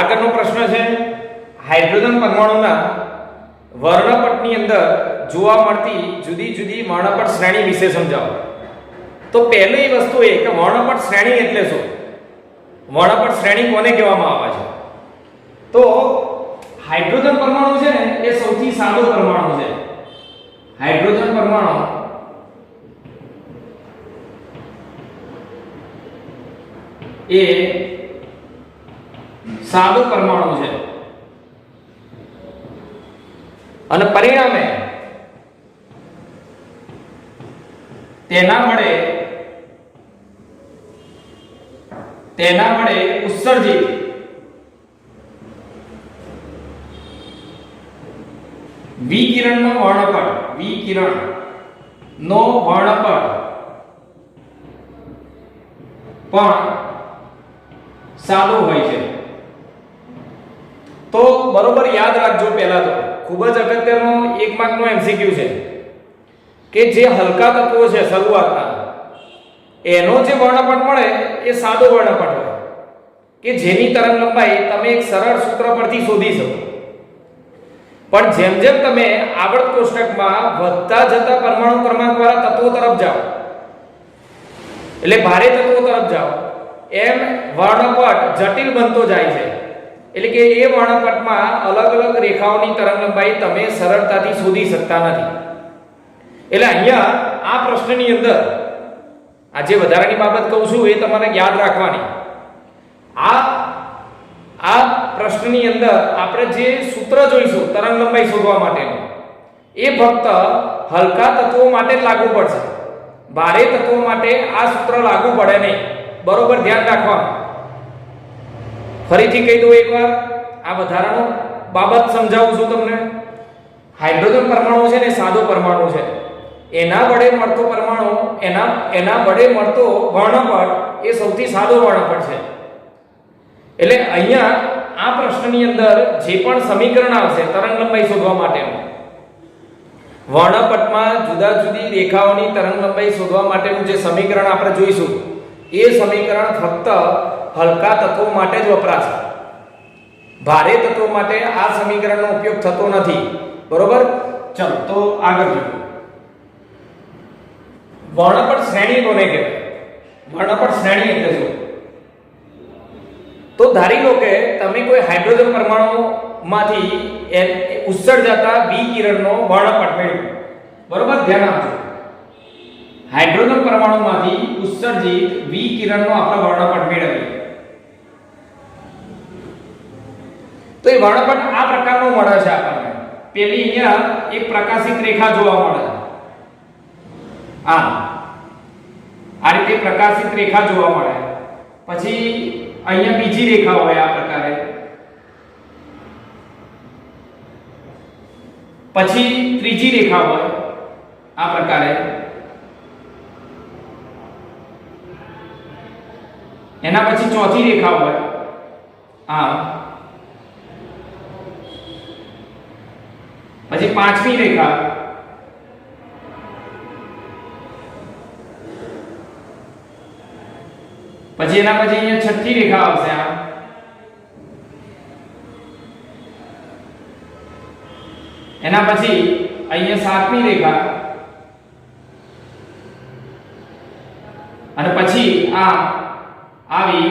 આગળનો પ્રશ્ન છે હાઇડ્રોજન પરમાણુના વર્ણપટની અંદર જોવા મળતી જુદી જુદી વર્ણપટ શ્રેણી વિશે સમજાવો. તો પહેલી વસ્તુ એ કે વર્ણપટ શ્રેણી એટલે શું? વર્ણપટ શ્રેણી કોને કહેવામાં આવે છે? તો હાઇડ્રોજન પરમાણુ છે ને એ સૌથી સાદો પરમાણુ છે. હાઇડ્રોજન પરમાણુ એ સાદો પરમાણુ છે અને પરિણામે તેના વડે ઉત્સર્જિત વિકિરણનો વર્ણપટ પણ સાદો હોય છે. તો બરોબર યાદ રાખજો. પહેલા તો ખૂબ જ અગત્યનો 1 માર્કનો MCQ છે કે જે હલકા તત્વો છે શરૂઆતના એનો જે વર્ણપટ મળે એ સાદો વર્ણપટ હોય કે જેની તરંગ લંબાઈ તમે એક સરળ સૂત્ર પરથી શોધી શકો. પણ જેમ જેમ તમે આવર્ત કોષ્ટકમાં વધતા જતા પરમાણુ ક્રમાંકવાળા તત્વો તરફ જાઓ એટલે ભારે તત્વો તરફ જાઓ એમ વર્ણપટ જટિલ બનતો જાય છે. એટલે કે એ વર્ણપટમાં અલગ અલગ રેખાઓની તરંગ લંબાઈ તમે સરળતાથી શોધી શકતા નથી. એટલે અહીંયા આ પ્રશ્નની અંદર આ જે વધારાની બાબત કહું છું એ તમારે યાદ રાખવાની. આ પ્રશ્નની અંદર આપણે જે સૂત્ર જોઈશું તરંગ લંબાઈ શોધવા માટેનું એ ફક્ત હલકા તત્વો માટે જ લાગુ પડશે. ભારે તત્વો માટે આ સૂત્ર લાગુ પડે નહીં. બરોબર ધ્યાન રાખવાનું. ફરીથી કહી દઉં એકવાર, આ વધારાનો બાબત સમજાવું છું તમને. હાઇડ્રોજન પરમાણુ છે ને સાદો પરમાણુ છે. એના વડે મળતો પરમાણુ એના વડે મળતો વર્ણપટ એ સૌથી સાદો વર્ણપટ છે. એટલે અહીંયા આ પ્રશ્નની અંદર જે પણ સમીકરણ આવશે તરંગ લંબાઈ શોધવા માટેનું વર્ણપટમાં જુદા જુદી રેખાઓની તરંગ લંબાઈ શોધવા માટેનું જે સમીકરણ આપણે જોઈશું એ સમીકરણ ફક્ત હલકા તત્વો માટે જ વપરાશે. ભારે તત્વો માટે આ સમીકરણનો ઉપયોગ થતો નથી. બરોબર? ચલો તો આગળ જોઈએ. વર્ણપટ શ્રેણી કોને કહેવાય? વર્ણપટ શ્રેણી એટલે શું? તો ધારી લો કે તમે કોઈ હાઇડ્રોજન પરમાણુમાંથી ઉત્સર્જાતા વિકિરણનો વર્ણપટ મેળવ્યો. બરોબર? ધ્યાન આપજો. હાઇડ્રોજન પરમાણુમાંથી ઉત્સર્જિત વિકિરણનો આપણે વર્ણપટ મેળવીએ તો એ વર્ણપટ આ પ્રકારનો મળે છે આપણને. પેલી અહીંયા એક પ્રકાશિત રેખા જોવા મળે છે. આ રીતે પ્રકાશિત રેખા જોવા મળે. પછી અહીંયા બીજી રેખા હોય આ પ્રકારે. પછી ત્રીજી રેખા હોય આ પ્રકારે. એના પછી ચોથી રેખા હોય પછી પાંચમી રેખા, પછી એના પછી અહીંયા છઠ્ઠી રેખા આવશે એના પછી અહીંયા સાતમી રેખા અને પછી આવી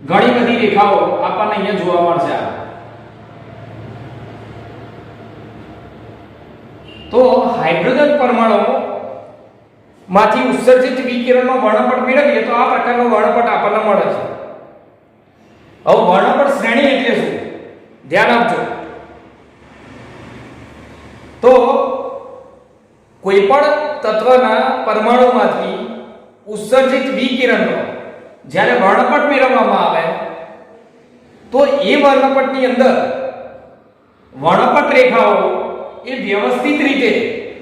ઘણી બધી રેખાઓ આપણને અહીંયા જોવા મળશે. તો હાઇડ્રોજન પરમાણુ માંથી ઉત્સર્જિત વિકિરણનો વર્ણપટ મેળવીએ તો આ પ્રકારનો વર્ણપટ આપણને મળે છે. હવે વર્ણપટ શ્રેણી એટલે શું? ધ્યાન આપજો. તો કોઈ પણ તત્વના પરમાણુમાંથી ઉત્સર્જિત વિકિરણનો જ્યારે વર્ણપટ મેળવવામાં આવે તો એ વર્ણપટની અંદર વર્ણપટ રેખાઓ એ વ્યવસ્થિત રીતે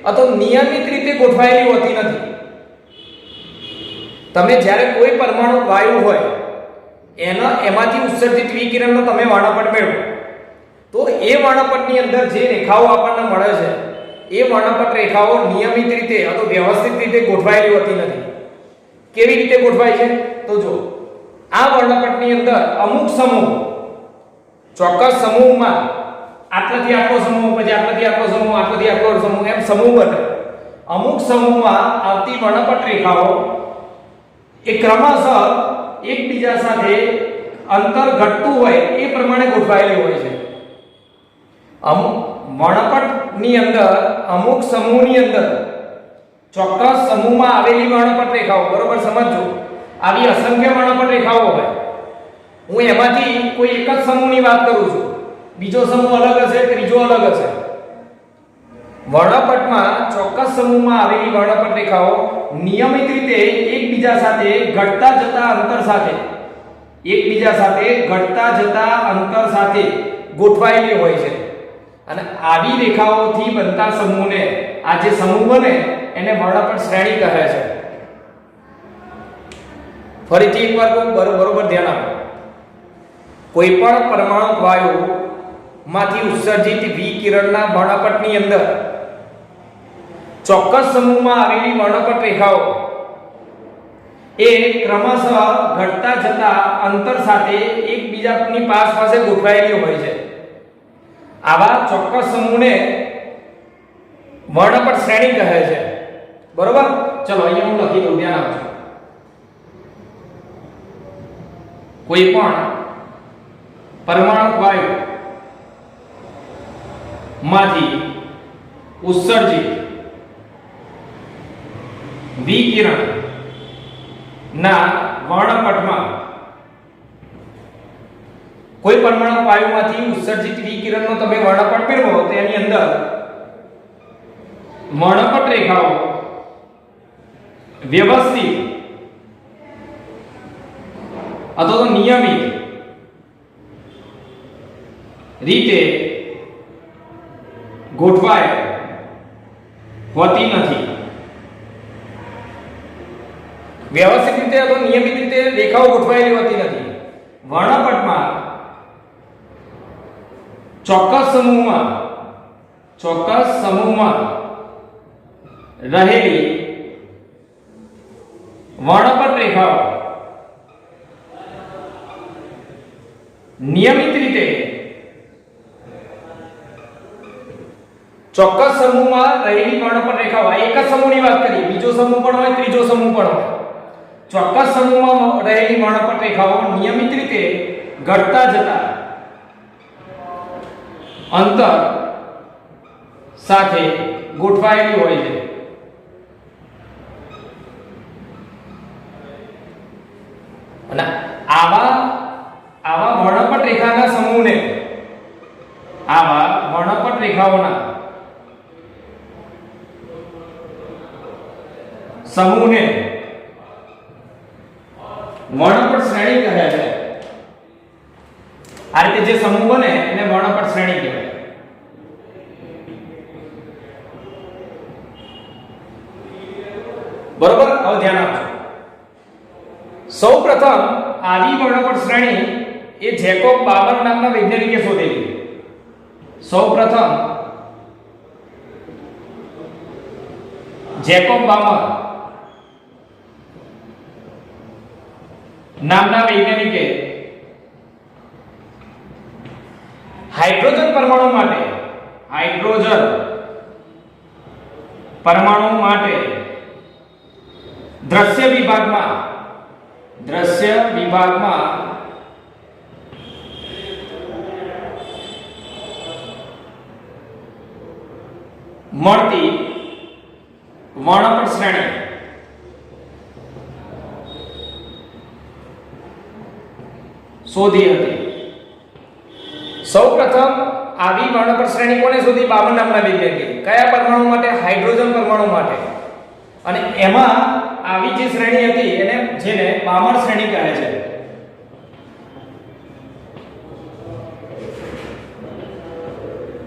અથવા નિયમિત રીતે ગોઠવાયેલી હોતી નથી. તમે જ્યારે કોઈ પરમાણુ વાયુ હોય એમાંથી ઉત્સર્જિત વિકિરણનો તમે વર્ણપટ મેળવો તો એ વર્ણપટની અંદર જે રેખાઓ આપણને મળે છે એ વર્ણપટ રેખાઓ નિયમિત રીતે અથવા વ્યવસ્થિત રીતે ગોઠવાયેલી હોતી નથી. કેવી રીતે ગોઠવાય છે? તો જો આ વર્ણપટની અંદર અમુક સમૂહ ચોક્કસ સમૂહમાં આટલાથી આટલો સમૂહ, પછી આટલાથી આટલો સમૂહ, આટલાથી આટલો સમૂહ, એમ સમૂહ બને. અમુક સમૂહમાં આવતી વર્ણપટ રેખાઓ એ ક્રમશઃ એકબીજા સાથે અંતર ઘટતું હોય એ પ્રમાણે ગોઠવાયેલી હોય છે. અમુક વર્ણપટની અંદર, અમુક સમૂહની અંદર ચોક્કસ સમૂહમાં આવેલી વર્ણપટ રેખાઓ, બરોબર સમજજો, આવી અસંખ્ય વર્ણપટ રેખાઓ હોય. હું એમાંથી કોઈ એક જ સમૂહની વાત કરું છું, બીજો સમૂહ અલગ હશે, ત્રીજો અલગ હશે. વર્ણપટમાં ચોક્કસ સમૂહમાં આવેલી વર્ણપટ રેખાઓ નિયમિત રીતે એકબીજા સાથે ઘટતા જતા અંતર સાથે, એકબીજા સાથે ઘટતા જતા અંતર સાથે ગોઠવાયેલી હોય છે. અને આવી રેખાઓથી બનતા સમૂહને, આ જે સમૂહ બને એને વર્ણપટ શ્રેણી કહે છે. ફરીથી એકવાર બરોબર ધ્યાન આપો. કોઈ પણ પરમાણુ વાયુ માંથી ઉત્સર્જિત વિકિરણના વર્ણપટની અંદર ચોક્કસ સમૂહમાં આવેલી વર્ણપટ રેખાઓ એ ક્રમશઃ ઘટતા જતા અંતર સાથે એકબીજાની પાસે ગોઠવાયેલી હોય છે. આવા ચોક્કસ સમૂહને વર્ણપટ શ્રેણી કહે છે. બરોબર? ચલો અહીંયા હું લખી દઉં, ધ્યાન આપજો. કોઈ પણ પરમાણુ વાયુ માંથી ઉત્સર્જિત વિકિરણ ના વર્ણપટમાં, કોઈ પરમાણુ વાયુમાંથી ઉત્સર્જિત વિકિરણનો તમે વર્ણપટ મેળવો તો એની અંદર વર્ણપટ રેખાઓ વ્યવસ્થિત અથવા તો નિયમિત રીતે ગોઠવાય હોતી નથી. વ્યવસ્થિત રીતે અથવા નિયમિત રીતે રેખાઓ ગોઠવાયેલી હોતી નથી. વર્ણપટમાં ચોક્કસ સમૂહમાં રહેલી વર્ણપટ રેખાઓ નિયમિત રીતે ચોક્કસ સમૂહમાં રહેલી વર્ણપટ રેખાઓ, એક જ સમૂહની વાત કરી, બીજો સમૂહ પણ હોય, ત્રીજો સમૂહ પણ હોય. ચોક્કસ સમૂહમાં રહેલી વર્ણપટ રેખાઓ નિયમિત રીતે ઘટતા જતા અંતર સાથે ગોઠવાયેલી હોય છે. અને આવા વર્ણપટ રેખાના સમૂહને, આવા વર્ણપટ રેખાઓના સમૂહને વર્ણપટ શ્રેણી કહે છે. આ રીતે જે સમૂહ બને એને વર્ણપટ શ્રેણી કહેવાય. બરોબર? હવે ધ્યાન આપજો. સૌપ્રથમ આવી વર્ણપટ શ્રેણી એ જેકોબ બામર નામના વૈજ્ઞાનિકે શોધેલી. સૌપ્રથમ જેકોબ બામર નામના વૈજ્ઞાનિકે હાઇડ્રોજન પરમાણુ માટે દ્રશ્ય વિભાગમાં મળતી વર્ણપટ શ્રેણી શોધી હતી. સૌપ્રથમ આવી વર્ણપટ શ્રેણી કોને શોધી? બામર નામના વૈજ્ઞાનિકે. કયા પરમાણુ માટે? હાઇડ્રોજન પરમાણુ માટે. અને એમાં આવી જે શ્રેણી હતી જેને બામર શ્રેણી કહે છે.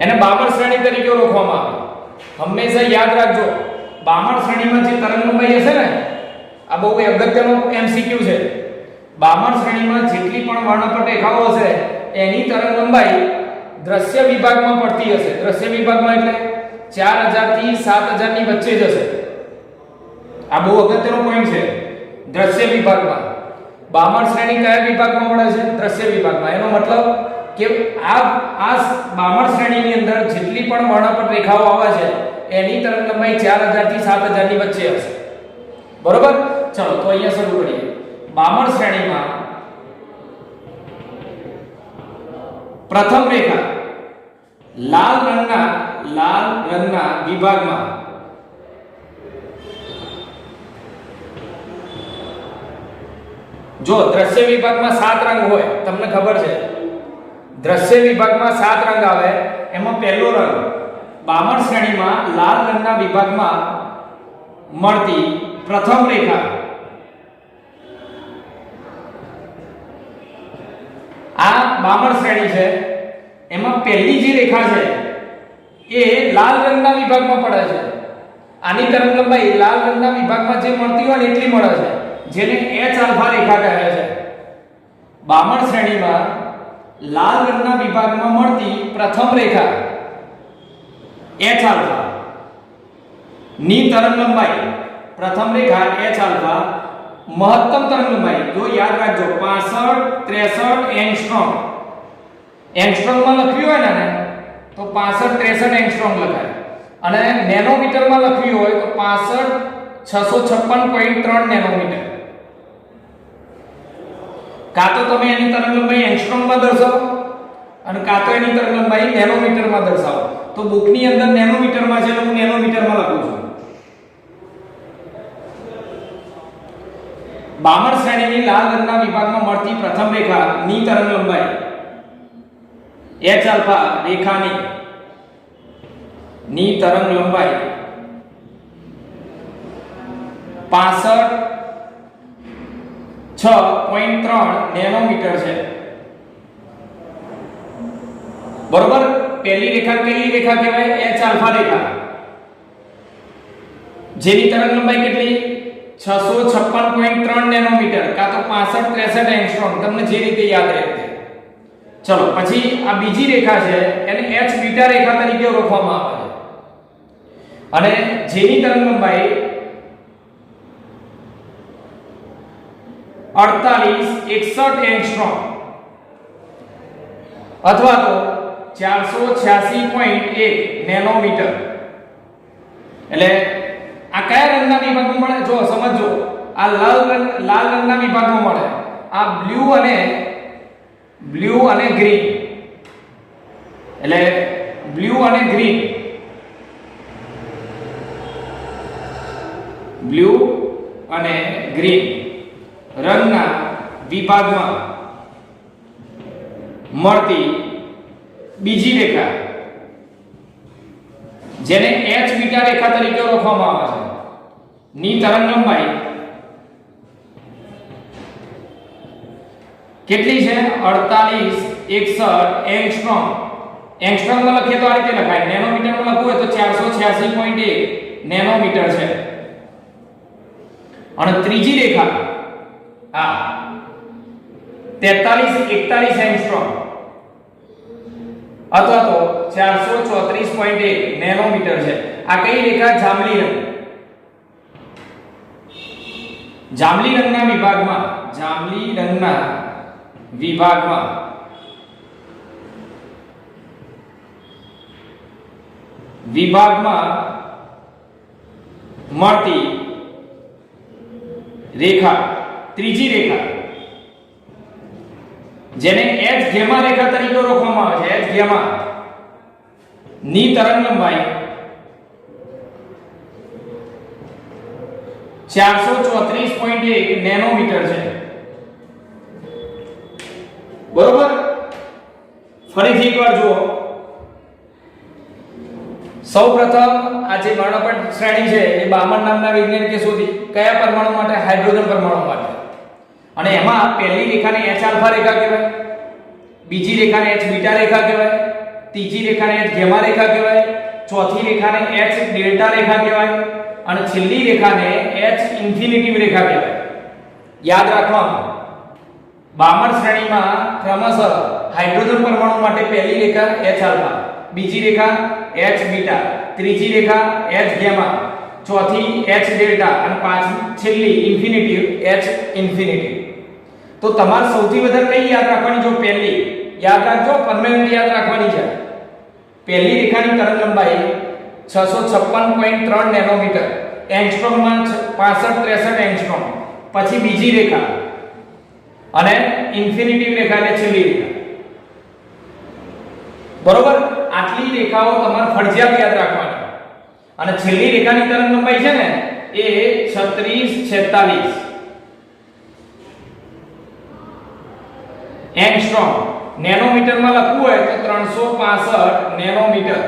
એને બામર શ્રેણી તરીકે ઓળખવામાં આવે. હંમેશા યાદ રાખજો, બામર શ્રેણીમાં જે તરંગલંબાઈ હશે ને, આ બહુ અગત્યનો એમસીક્યુ છે. બામર શ્રેણીમાં જેટલી પણ વર્ણપટ રેખાઓ હશે એની તરંગલંબાઈ દ્રશ્ય વિભાગમાં પડતી હશે. દ્રશ્ય વિભાગમાં એટલે 4000 થી 7000 ની વચ્ચે જ હશે. આ બહુ અગત્યનો પોઈન્ટ છે. દ્રશ્ય વિભાગમાં બામર શ્રેણી કયા વિભાગમાં મળે છે? દ્રશ્ય વિભાગમાં. એનો મતલબ કે આ આ બામણ શ્રેણીની અંદર જેટલી પણ વર્ણપટ રેખાઓ આવે છે એની તરંગ લંબાઈ 4000 થી 7000 ની વચ્ચે હશે. બરોબર? ચલો તો અહીંયા શરૂ કરીએ. બામણ શ્રેણીમાં પ્રથમ રેખા લાલ રંગના વિભાગમાં જો દ્રશ્ય વિભાગમાં 7 રંગ હોય, તમને ખબર છે દ્રશ્ય વિભાગમાં 7 રંગ આવે, એમાં પહેલો રંગ બામણ શ્રેણીમાં લાલ રંગના વિભાગમાં મળતી પ્રથમ રેખા આ બામણ શ્રેણી છે, એમાં પહેલી જે રેખા છે એ લાલ રંગના વિભાગમાં પડે છે. આની તરંગ લંબાઈ લાલ રંગના વિભાગમાં જે મળતી હોય એટલી મળે છે, જેને H આલ્ફા રેખા કહે છે. બામણ શ્રેણીમાં લાલ રંગના વિભાગમાં મળતી પ્રથમ રેખા H આલ્ફા ની તરંગ લંબાઈ, પ્રથમ રેખા H આલ્ફા મહત્તમ તરંગ લંબાઈ જો યાદ રાખજો 65 63 એંગસ્ટ્રોમ. એંગસ્ટ્રોમમાં લખ્યું હોય ને તો 65 63 એંગસ્ટ્રોમ લખાય, અને નેનોમીટરમાં લખ્યું હોય તો 65 656.3 નેનોમીટર. કાં તો તમે એની તરંગ લંબાઈ એંગસ્ટ્રોમમાં દર્શાવો અને કાં તો એની તરંગ લંબાઈ નેનોમીટરમાં દર્શાવો. તો બુકની અંદર નેનોમીટરમાં છે એટલે હું નેનોમીટરમાં લખું છું. બામણ શ્રેણીની લાલ રંગના વિભાગમાં મળતી પ્રથમ રેખા ની તરંગ લંબાઈ H આલ્ફા રેખાની ની તરંગ લંબાઈ 65.6.3 નેનોમીટર છે. બરોબર? પહેલી રેખા કઈ રેખા કહેવાય? H આલ્ફા રેખા, જેની તરંગ લંબાઈ કેટલી? 656.3 નેનોમીટર કાં તો 65 63 એંગસ્ટ્રોમ, તમને જે રીતે યાદ રહે. ચલો પછી આ બીજી રેખા છે એને H બીટા રેખા તરીકે ઓળખવામાં આવે છે, અને જેની તરંગ લંબાઈ 4861 એંગસ્ટ્રોમ અથવા તો 486.1 નેનોમીટર. એટલે આ કયા રંગના વિભાગમાં મળે? જો સમજો, આ લાલ રંગના વિભાગમાં મળે, આ બ્લુ અને ગ્રીન, એટલે બ્લુ અને ગ્રીન રંગના વિભાગમાં મળતી બીજી રેખા જેને H બીટા રેખા તરીકે ઓળખવામાં આવે છે ની તરંગ લંબાઈ કેટલી છે? 4861 એંગસ્ટ્રોમ. એંગસ્ટ્રોમમાં લખીએ તો આ રીતે લખાય, નેનોમીટરમાં લખવું હોય તો 486.1 નેનોમીટર છે. અને ત્રીજી રેખા આ 4341 એંગસ્ટ્રોમ અથવા તો 434.1 નેનોમીટર છે. આ કઈ રેખા? જાંબલી રંગના વિભાગમાં મળતી રેખા, ત્રીજી રેખા જેને H ગેમા રેખા તરીકે ઓળખવામાં આવે છે, H ગેમા ની તરંગ લંબાઈ 434.1 નેનોમીટર છે. બરોબર? ફરીથી એકવાર જુઓ. સૌપ્રથમ આ જે વર્ણપટ શ્રેણી છે એ બામણ નામના વૈજ્ઞાનિકે શોધી. કયા પરમાણુ માટે? હાઇડ્રોજન પરમાણુ માટે. અને એમાં પહેલી રેખાને H આલ્ફા રેખા કહેવાય, બીજી રેખાને H બીટા રેખા કહેવાય, ત્રીજી રેખાને H ગેમા રેખા કહેવાય, ચોથી રેખાને H ડેલ્ટા રેખા કહેવાય, અને છેલ્લી રેખાને H ઇન્ફિનિટિવ રેખા કહેવાય. યાદ રાખવાનું, બામણ શ્રેણીમાં ક્રમશઃ હાઇડ્રોજન પરમાણુ માટે પહેલી રેખા H આલ્ફા, બીજી રેખા H બીટા, ત્રીજી રેખા H ગેમા, ચોથી H ડેલ્ટા અને પાંચમી છેલ્લી ઇન્ફિનિટિવ H ઇન્ફિનિટિવ. તો તમારે સૌથી વધારે કઈ યાદ રાખવાની? જો પહેલી યાદ રાખજો, પરમેનન્ટ યાદ રાખવાની છે. પહેલી રેખાની તરંગ લંબાઈ 656.3 નેનોમીટર, એંગસ્ટ્રોમમાં 65-63 એંગસ્ટ્રોમ. પછી બીજી રેખા અને ઇન્ફિનિટી રેખા એટલે છેલ્લી રેખા. બરોબર, આટલી રેખાઓ તમારે ફરજિયાત યાદ રાખવાની. અને છેલ્લી રેખાની તરંગ લંબાઈ છે ને એ 3646 એંગસ્ટ્રોમ. નેનોમીટરમાં લખવું હોય તો 365 નેનોમીટર.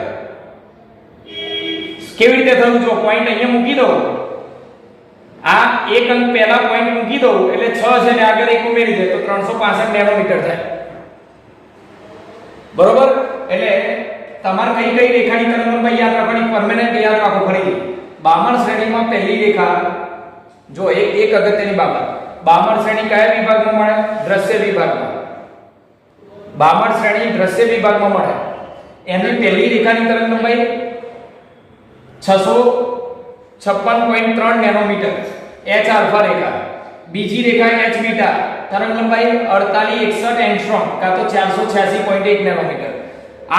કેવી રીતે થયું? જો પોઈન્ટ અહીંયા મૂકી દો, આ એક અંક પહેલા પોઈન્ટ મૂકી દો એટલે 6 છે ને આગળ એક ઉમેરી દે તો 365 નેનોમીટર થાય. બરોબર, એટલે તમારે કઈ કઈ રેખાની તરંગ લંબાઈ યાદ રાખવાની, પરમેનન્ટ યાદ રાખો. ફરીથી બામણ શ્રેણીમાં પહેલી રેખા, જો એક અગત્યની બાબત, બામણ શ્રેણી કયા વિભાગમાં મળે? દ્રશ્ય વિભાગમાં. બામણ શ્રેણી દ્રશ્ય વિભાગમાં મળે. એની પહેલી રેખાની તરંગ લંબાઈ 656.3 નેનોમીટર, H આલ્ફા રેખા. બીજી રેખા H બીટા, તરંગ લંબાઈ 4861 એંગસ્ટ્રોમ કાં તો 486.1 નેનોમીટર.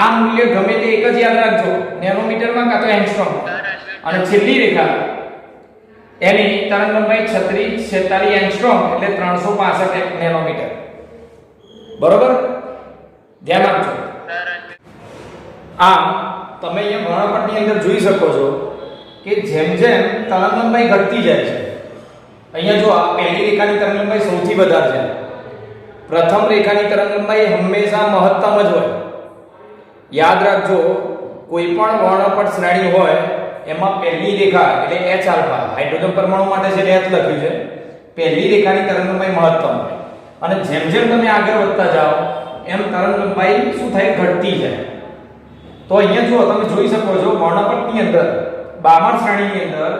આ મૂલ્ય ગમે તે એક જ યાદ રાખજો, નેનોમીટરમાં કાં તો એંગસ્ટ્રોમ. અને છેલ્લી રેખા એની તરંગ લંબાઈ 3646 એંગસ્ટ્રોમ એટલે 365 નેનોમીટર. બરોબર, ધ્યાન આપજો. આમ તમે અહીંયા વર્ણપટની અંદર જોઈ શકો છો કે જેમ જેમ તરંગ લંબાઈ ઘટતી જાય છે, અહીંયા જો આ પહેલી રેખાની તરંગ લંબાઈ સૌથી વધારે છે. પ્રથમ રેખાની તરંગ લંબાઈ હંમેશા મહત્તમ જ હોય. યાદ રાખજો, કોઈ પણ વર્ણપટ શ્રેણી હોય એમાં પહેલી રેખા એટલે H આલ્ફા, હાઇડ્રોજન પરમાણુ માટે છે H લખ્યું છે, પહેલી રેખાની તરંગ લંબાઈ મહત્તમ હોય. અને જેમ જેમ તમે આગળ વધતા જાઓ એમ તરંગ લંબાઈ શું થાય? ઘટતી જાય. તો અહીંયા જો તમે જોઈ શકો છો વર્ણપટની અંદર, બામણ શ્રેણીની અંદર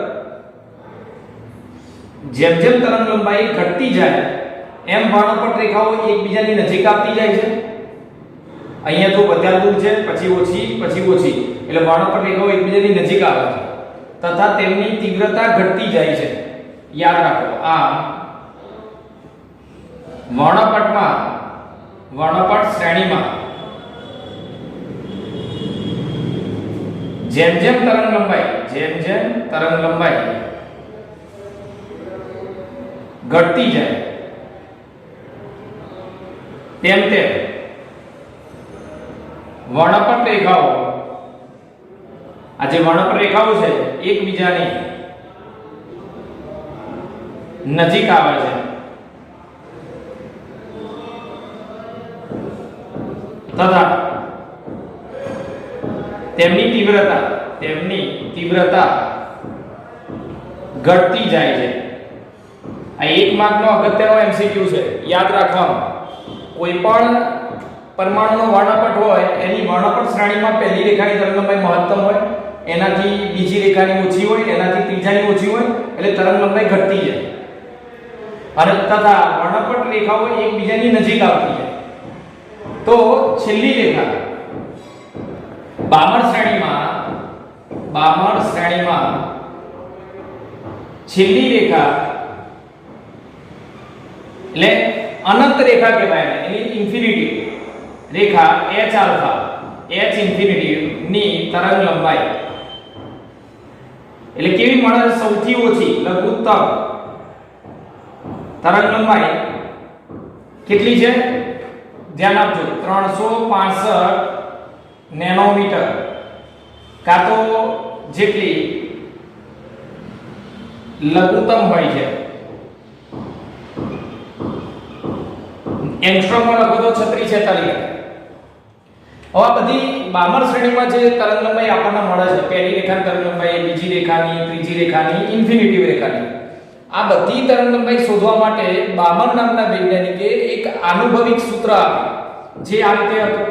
જેમ જેમ તરંગ લંબાઈ ઘટતી જાય એમ વર્ણપટ રેખાઓ એકબીજાની નજીક આવતી જાય છે. અહીંયા જો વધારે દૂર છે, પછી ઓછી, પછી ઓછી, એટલે વર્ણપટ રેખાઓ એકબીજાની નજીક આવે છે તથા તેમની તીવ્રતા ઘટતી જાય છે. યાદ રાખો, આ વર્ણપટ શ્રેણીમાં જેમ જેમ તરંગ લંબાઈ ઘટતી જાય તેમ તેમ વર્ણપટ રેખાઓ, આ જે વર્ણપટ રેખાઓ છે એકબીજાની નજીક આવે છે તથા તેમની તીવ્રતા ઘટતી જાય છે. આ એક માર્કનો અગત્યનો એમસીક્યુ છે, યાદ રાખવાનું. કોઈ પણ પરમાણુનો વર્ણપટ હોય એની વર્ણપટ શ્રેણીમાં પહેલી રેખાની તરંગ લંબાઈ મહત્તમ હોય, એનાથી બીજી રેખાની ઓછી હોય, એનાથી ત્રીજાની ઓછી હોય, એટલે તરંગ લંબાઈ ઘટતી જાય. અને તથા વર્ણપટ રેખાઓ એકબીજાની નજીક આવતી જાય. તો છેલ્લી રેખા બામણ શ્રેણીમાં છેલ્લી રેખા એટલે અનંત રેખા કહેવાય, એની ઇન્ફિનિટી રેખા H આલ્ફા, H ઇન્ફિનિટી ની તરંગ લંબાઈ એટલે કેવી મળે? સૌથી ઓછી લઘુત્તમ તરંગ લંબાઈ કેટલી છે? ધ્યાન આપજો, 365 નેનોમીટર કાં તો જેટલી લઘુત્તમ હોય છે. એંગસ્ટ્રોમમાં લખો તો 3646. હવે બધી બામણ શ્રેણીમાં જે તરંગ લંબાઈ આપણને મળે છે, પહેલી રેખાની તરંગ લંબાઈ, બીજી રેખાની, ત્રીજી રેખાની, ઇન્ફિનિટી રેખાની, આ બધી તરંગ લંબાઈ શોધવા માટે બામણ નામના વૈજ્ઞાનિકે એક આનુભવિક સૂત્ર આપ્યું, જે આ રીતે હતું.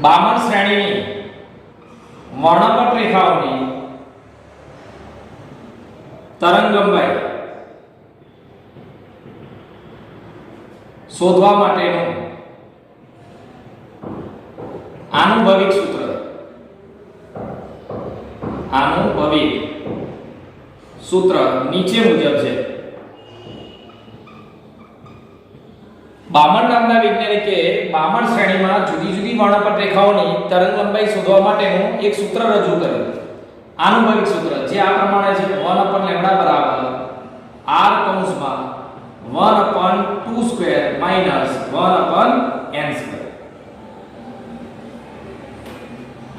બામણ શ્રેણીની વર્ણપટ રેખાઓની તરંગ લંબાઈ શોધવા માટેનું આનુભવિક સૂત્ર નીચે મુજબ છે. બામણ નામના વૈજ્ઞાનિકે બામણ શ્રેણીમાં જુદી જુદી વર્ણપટ રેખાઓની તરંગ લંબાઈ શોધવા માટેનું એક સૂત્ર રજૂ કર્યું. આનુભાવિક સૂત્ર જે આ પ્રમાણે છે 1/λ બરાબર r કૌંસમાં 1/2² માઈનસ 1/n².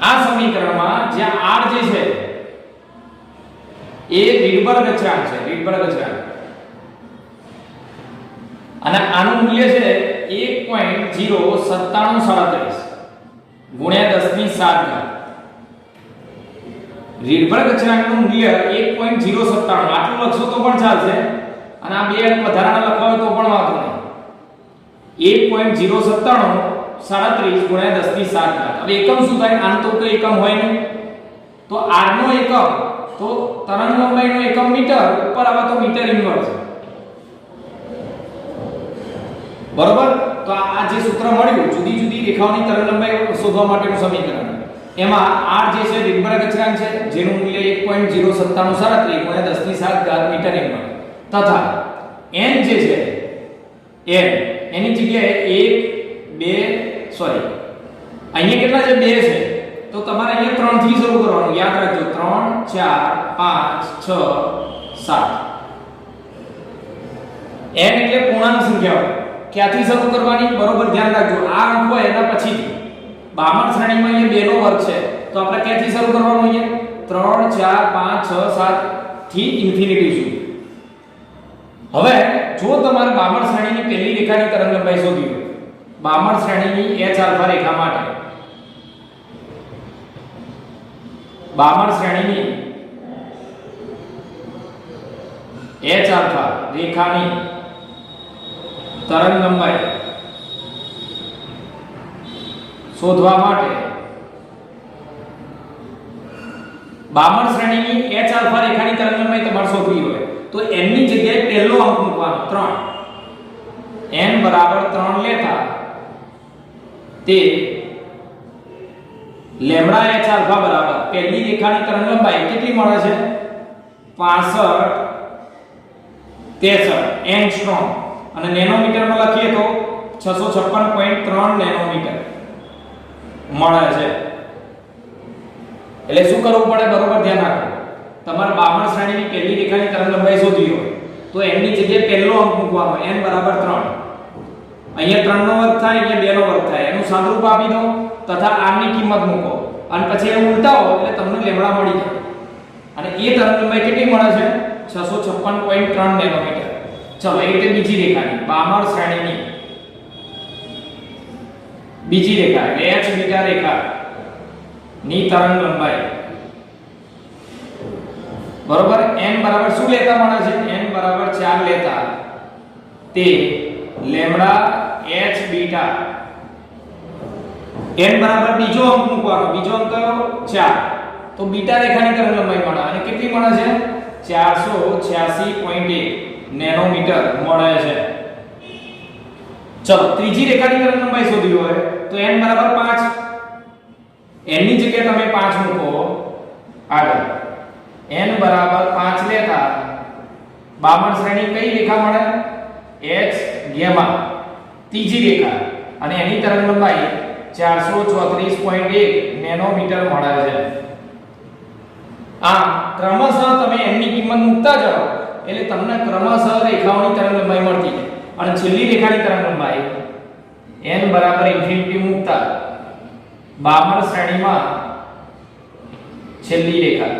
આ સમીકરણમાં જ્યાં r જે છે એ રીડબર્ગ અચળાંક છે, રીડબર્ગ અચળાંક, અને આનું મૂલ્ય છે 1.09737 ગુણ્યા 10⁷. રીડબર્ગ અચળાંકનું મૂલ્ય 1.097, આટલું લખશો તો પણ ચાલશે અને આ બે અંક વધારાના લખવા હોય તો પણ વાંધો નહીં. 1.09737 ગુણ્યા 10⁷. હવે એકમ શું થાય? આમ તો એકમ હોય ને, તો r નો એકમ તો તરંગ લંબાઈનો એકમ મીટર, ઉપર આવે તો મીટર ઇન્વર્સ. બરોબર? તો આ જે સૂત્ર મળ્યું જુદી જુદી રેખાઓની તરંગ લંબાઈ શોધવા માટેનું સમીકરણ, એમાં r જે છે રીડબર્ગ અચળાંક છે જેનું મૂલ્ય 1.09737 ગુણ્યા 10⁷ મીટર ઇન્વર્સ, તથા n જે છે n એની જગ્યાએ 1 2 સોરી અહીંયા કેટલા છે? 2 છે, તો તમારે અહીંયા 3 થી શરૂ કરવાનું. યાદ રાખજો 3 4 5 6 7. n એટલે પૂર્ણાંક સંખ્યાઓ. ક્યાંથી શરૂ કરવાની? બરોબર ધ્યાન રાખજો. આ અંક હોય એના પછીથી. બામણ શ્રેણીમાં અહીંયા 2 નો વર્ગ છે, તો આપણે ક્યાંથી શરૂ કરવાનું? અહીંયા 3 4 5 6 7 થી ઇન્ફિનિટી સુધી. હવે જો તમારે બામણ શ્રેણીની પહેલી રેખાની તરંગ લંબાઈ શોધવી હોય, બામણ શ્રેણીની h આલ્ફા રેખા માટે બામણ શ્રેણીની h આલ્ફા રેખાની તરંગ લંબાઈ શોધવા માટે બામણ શ્રેણીની h આલ્ફા રેખાની તરંગ લંબાઈ તમારે શોધવી હોય તો n ની જગ્યાએ પહેલો અંક મૂકવાનો 3. n બરાબર 3 લેતા તે લેમ્બડા h આલ્ફા બરાબર પહેલી રેખાની તરંગ લંબાઈ કેટલી મળે છે? 65 એંગસ્ટ્રોમ, અને નેનોમીટરમાં લખીએ તો 656.3 નેનોમીટર મળે છે. એટલે શું કરવું પડે? બરોબર ધ્યાન રાખો. તમારે બામણ શ્રેણીની પહેલી રેખાની તરંગ લંબાઈ શોધવી હોય તો n ની જગ્યાએ પહેલો અંક મૂકવાનો, n બરાબર 3. અહીંયા 3 નો વર્ગ થાય, અહીંયા 2 નો વર્ગ થાય, એનું સાદુરૂપ આપી દો તથા r ની કિંમત મૂકો અને પછી એ ઉલટાવો એટલે તમને લેમ્બડા મળી જાય. અને એ તરંગ લંબાઈ કેટલી મળે છે? 656.3 નેનોમીટર. ચલો એટલે બીજી રેખાની બામણ શ્રેણીની બીજી રેખા એટલે h બીટા રેખા ની તરંગ લંબાઈ બરોબર n બરાબર શું લેતા મળે છે? n બરાબર 4 લેતા તે લેમ્બડા h બીટા, n બરાબર બીજો અંક મૂકવાનો, બીજો અંક કયો? 4, તો બીટા રેખાની તરંગ લંબાઈ મળે અને કેટલી મળે છે? 486.1 નેનોમીટર મળે છે. ચલો ત્રીજી રેખાની તરંગ લંબાઈ શોધવી હોય તો n બરાબર 5, n ની જગ્યાએ તમે 5 મૂકો. આગળ n બરાબર 5 લેતા બામણ શ્રેણી કઈ રેખા મળે? h ગેમા, ત્રીજી રેખા, અને એની તરંગ લંબાઈ 434.1 નેનોમીટર મળે છે. આમ ક્રમશઃ તમે n ની કિંમત મૂકતા જાઓ એટલે તમને ક્રમશઃ રેખાઓની તરંગ લંબાઈ મળતી જાય. અને છેલ્લી રેખાની તરંગ લંબાઈ n બરાબર ઇન્ફિનિટી મૂકતા બામણ શ્રેણીમાં છેલ્લી રેખા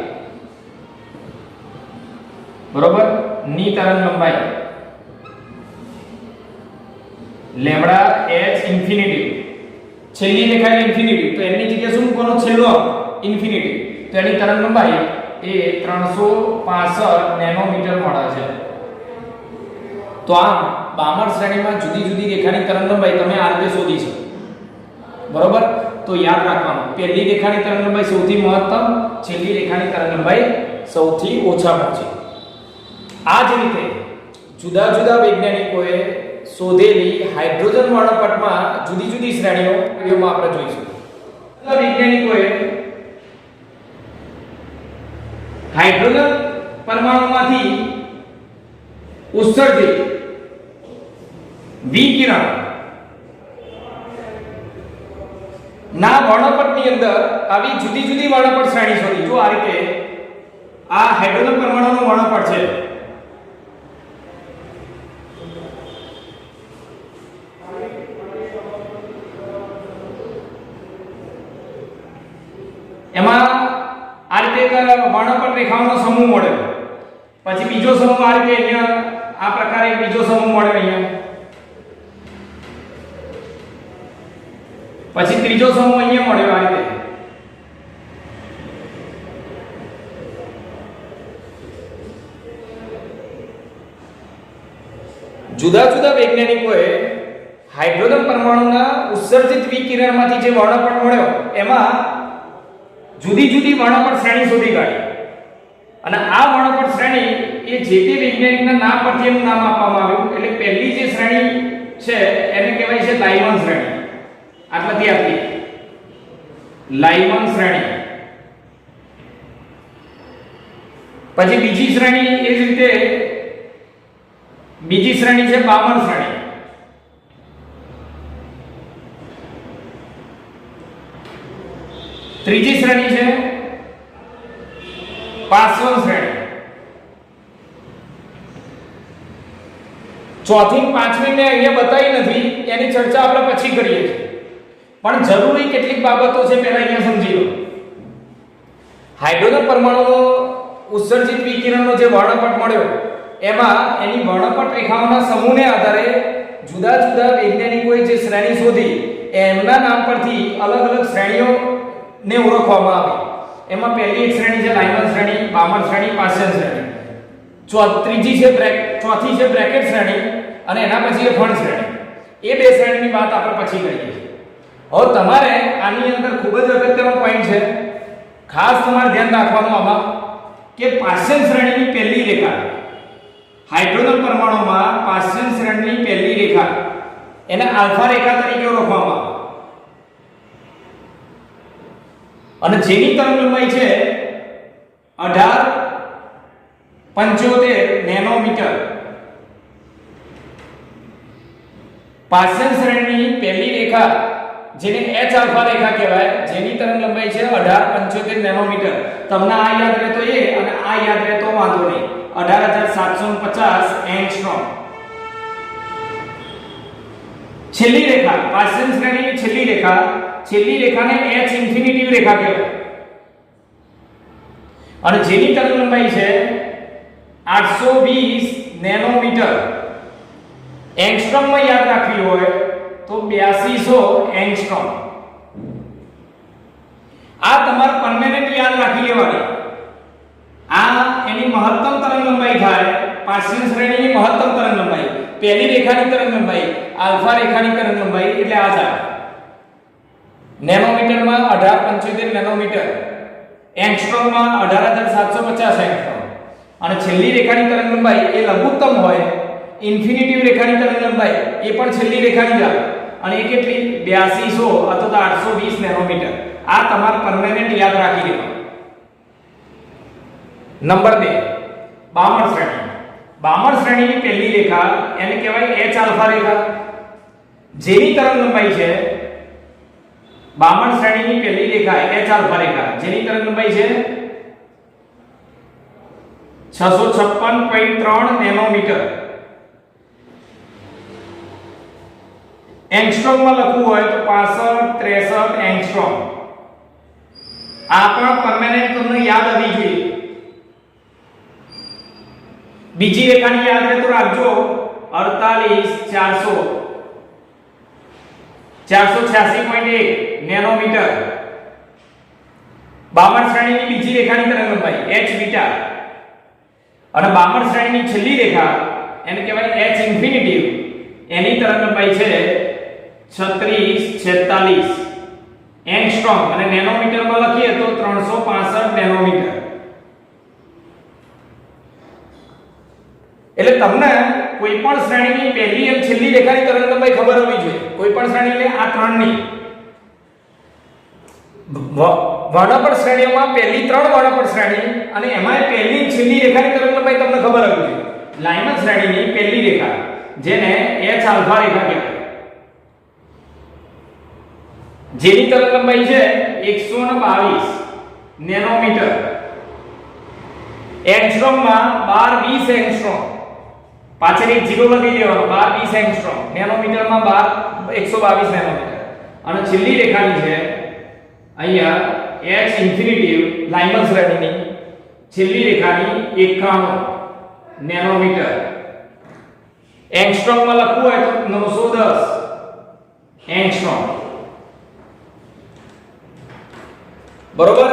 બરોબર ની તરંગ લંબાઈ લેમ્બડા h ઇન્ફિનિટી, છેલ્લી રેખા એટલે ઇન્ફિનિટી, તો એની જગ્યાએ શું મૂકવાનો? છેલ્લો ઇન્ફિનિટી, તો એની તરંગ લંબાઈ એ 365 નેનોમીટર મળે છે. તો આમ બામણ શ્રેણીમાં જુદી જુદી રેખાની તરંગ લંબાઈ તમે આ રીતે શોધી શકો. બરોબર? તો યાદ રાખવાનું, પહેલી રેખાની તરંગ લંબાઈ સૌથી મહત્તમ, છેલ્લી રેખાની તરંગ લંબાઈ સૌથી ઓછામાં ઓછી. આ જ રીતે જુદા જુદા વૈજ્ઞાનિકોએ શોધેલી હાઇડ્રોજન વર્ણપટમાં જુદી જુદી શ્રેણીઓ વિડિયોમાં આપણે જોઈશું. વૈજ્ઞાનિકોએ હાઇડ્રોજન પરમાણુમાંથી ઉત્સર્જિત વિકિરણ ના વર્ણપટની અંદર આવી જુદી જુદી વર્ણપટ શ્રેણી શોધી. જો આ રીતે આ હાઇડ્રોજન પરમાણુનો વર્ણપટ છે. એમાં આ રીતે એક વર્ણપટ રેખાઓનો સમૂહ મળ્યો. પછી બીજો સમૂહ આ રીતે અહીંયા આ પ્રકારે બીજો સમૂહ મળ્યો અહીંયા. પછી ત્રીજો સમૂહ અહીંયા મળ્યો આ રીતે. જુદા જુદા વૈજ્ઞાનિકોએ હાઇડ્રોજન પરમાણુના ઉત્સર્જિત વિકિરણમાંથી જે વર્ણપટ મળ્યો એમાં જુદી જુદી વર્ણપટ શ્રેણી શોધી કાઢી. અને આ વર્ણપટ શ્રેણી એ જે તે વૈજ્ઞાનિકના નામ પરથી એનું નામ આપવામાં આવ્યું. એટલે પહેલી જે શ્રેણી છે એને કહેવાય છે લાઇમન શ્રેણી. આટલાથી આટલી લાઇમન શ્રેણી. પછી બીજી શ્રેણી એ જ રીતે બીજી શ્રેણી છે બામણ શ્રેણી. ત્રીજી શ્રેણી છે પાસવન શ્રેણી. ચોથી પાંચમી મેં અહીંયા બતાવી નથી, એની ચર્ચા આપણે પછી કરીએ છીએ. પણ જરૂરી કેટલીક બાબતો છે પહેલા અહીંયા સમજી લો. હાઇડ્રોજન પરમાણુનો ઉત્સર્જિત વિકિરણનો જે વર્ણપટ મળ્યો એમાં એની વર્ણપટ રેખાઓના સમૂહને આધારે જુદા જુદા વૈજ્ઞાનિકોએ જે શ્રેણી શોધી એમના નામ પરથી અલગ અલગ શ્રેણીઓને ઓળખવામાં આવી. એમાં પહેલી એક શ્રેણી છે લાઇમન શ્રેણી, બામણ શ્રેણી, પાસન શ્રેણી. ત્રીજી છે ચોથી છે બ્રેકેટ શ્રેણી અને એના પછી એ ફણ શ્રેણી. એ બે શ્રેણીની વાત આપણે પછી કરીએ. હવે તમારે આની અંદર ખૂબ જ અગત્યનો પોઈન્ટ છે, ખાસ તમારે ધ્યાન રાખવાનું આમાં કે પાસન શ્રેણીની પહેલી રેખા, હાઇડ્રોજન પરમાણુમાં પાસન શ્રેણીની પહેલી રેખા એને આલ્ફા રેખા તરીકે ઓળખવામાં આવે. અને જેની તરંગલંબાઈ છે 1875 નેનોમીટર. પાસન શ્રેણીની પહેલી રેખા જેને H આલ્ફા રેખા કહેવાય, જેની તરંગલંબાઈ છે 1875 નેનોમીટર. તમને આ યાદ રહે તો એ અને આ યાદ રહે તો વાંધો નહીં. 18750 એંગસ્ટ્રોમ. છેલ્લી રેખા પાસન શ્રેણીની છેલ્લી રેખાને H ઇન્ફિનિટિવ રેખા કહેવાય અને જેની તરંગલંબાઈ છે 820 નેનોમીટર. એંગસ્ટ્રોમમાં યાદ રાખવી હોય તો 8200 એંગસ્ટ્રોમ. આ તમારે પરમેનન્ટ યાદ રાખી લેવાની. આ એની મહત્તમ તરંગલંબાઈ થાય. પાસન શ્રેણીની મહત્તમ તરંગલંબાઈ, પહેલી રેખાની તરંગલંબાઈ, આલ્ફા રેખાની તરંગલંબાઈ એટલે આ થાય. નેનોમીટરમાં 1875 નેનોમીટર, એંગસ્ટ્રોમમાં 18750 એંગસ્ટ્રોમ. અને છેલ્લી રેખાની તરંગલંબાઈ એ લઘુત્તમ હોય, ઇન્ફિનિટિવ રેખાની તરંગલંબાઈ એ પણ છેલ્લી રેખાની જ આવે અને એ કેટલી 8200 અથવા 820 નેનોમીટર. આ તમારે પરમેનન્ટ યાદ રાખી લેવાનું. નંબર 2 બામણ શ્રેણી. બામણ શ્રેણીની પહેલી રેખા એને કહેવાય H આલ્ફા રેખા, જેની તરંગલંબાઈ છે બામણ શ્રેણીની પહેલી રેખા H આલ્ફા રેખા જેની તરંગલંબાઈ છે 656.3 નેનોમીટર. એંગસ્ટ્રોમમાં લખવું હોય તો 65 63 એંગસ્ટ્રોમ. આ પણ પરમેનન્ટ તમને યાદ આવી જોઈએ. બીજી રેખાની યાદ રહે તો રાખજો 48 486.1 નેનોમીટર. બામણ શ્રેણીની બીજી રેખાની તરંગલંબાઈ H બીટા અને બામણ શ્રેણીની છેલ્લી રેખા એને કહેવાય H ઇન્ફિનિટિવ. એની તરંગલંબાઈ છે 3646 એંગસ્ટ્રોમ અને નેનોમીટરમાં લખીએ તો 365 નેનોમીટર. એટલે તમને કોઈ પણ શ્રેણીની પહેલી અને છેલ્લી રેખાની તરંગલંબાઈ ખબર હોવી જોઈએ. કોઈ પણ શ્રેણી એટલે આ ત્રણની વર્ણપટ શ્રેણીઓમાં પહેલી 3 વર્ણપટ શ્રેણી અને એમાં પહેલી છેલ્લી રેખાની તરંગલંબાઈ તમને ખબર હતી લાઇમન શ્રેણીની પહેલી રેખા જેને h આલ્ફા રેખા કહેવાય જેની તરંગલંબાઈ છે 122 નેનોમીટર એંગસ્ટ્રોમમાં 12-20 એંગસ્ટ્રોમ પાછળ એક જીરો લખી દેવાનો 12-20 એંગસ્ટ્રોમ નેનોમીટરમાં 122 નેનોમીટર અને છેલ્લી રેખાની છે અહીંયા h ઇન્ફિનિટિવ લાઇમન શ્રેણીની છેલ્લી રેખાની 91 નેનોમીટર એંગસ્ટ્રોમમાં લખવું હોય તો 910 એંગસ્ટ્રોમ બરોબર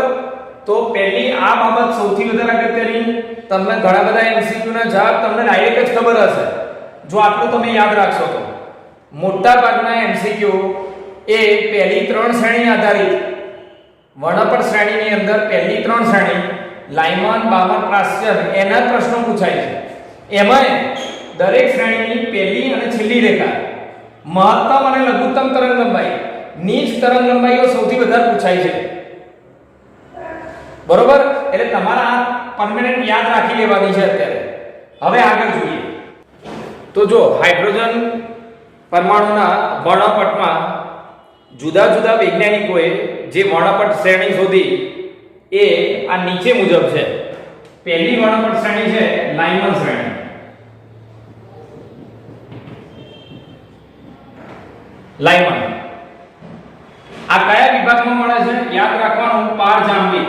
તો પહેલી આ બાબત સૌથી વધારે અગત્યની તમને ઘણા બધા એમસીક્યુ ના જવાબ તમને ડાયરેક્ટ જ ખબર હશે જો આટલું તમે યાદ રાખશો તો મોટા ભાગના એમસીક્યુ એ પહેલી 3 શ્રેણી આધારિત વર્ણપટ શ્રેણીની અંદર પહેલી 3 શ્રેણી લાઇમન બામન પ્રાસ્યન એના પ્રશ્નો પૂછાય છે એમાં દરેક શ્રેણીની પહેલી અને છેલ્લી રેખા મહત્તમ અને લઘુત્તમ તરંગલંબાઈ નીચ તરંગલંબાઈઓ સૌથી વધારે પૂછાય છે બરોબર એટલે તમારે આ પરમેનન્ટ યાદ રાખી લેવાની છે અત્યારે હવે આગળ જોઈએ તો જો હાઇડ્રોજન પરમાણુના વર્ણપટમાં જુદા જુદા વૈજ્ઞાનિકોએ જે વર્ણપટ શ્રેણી શોધી એ આ નીચે મુજબ છે પહેલી વર્ણપટ શ્રેણી છે લાઇમન શ્રેણી લાઇમન આ કયા વિભાગમાં મળે છે યાદ રાખવાનું પારજાંબી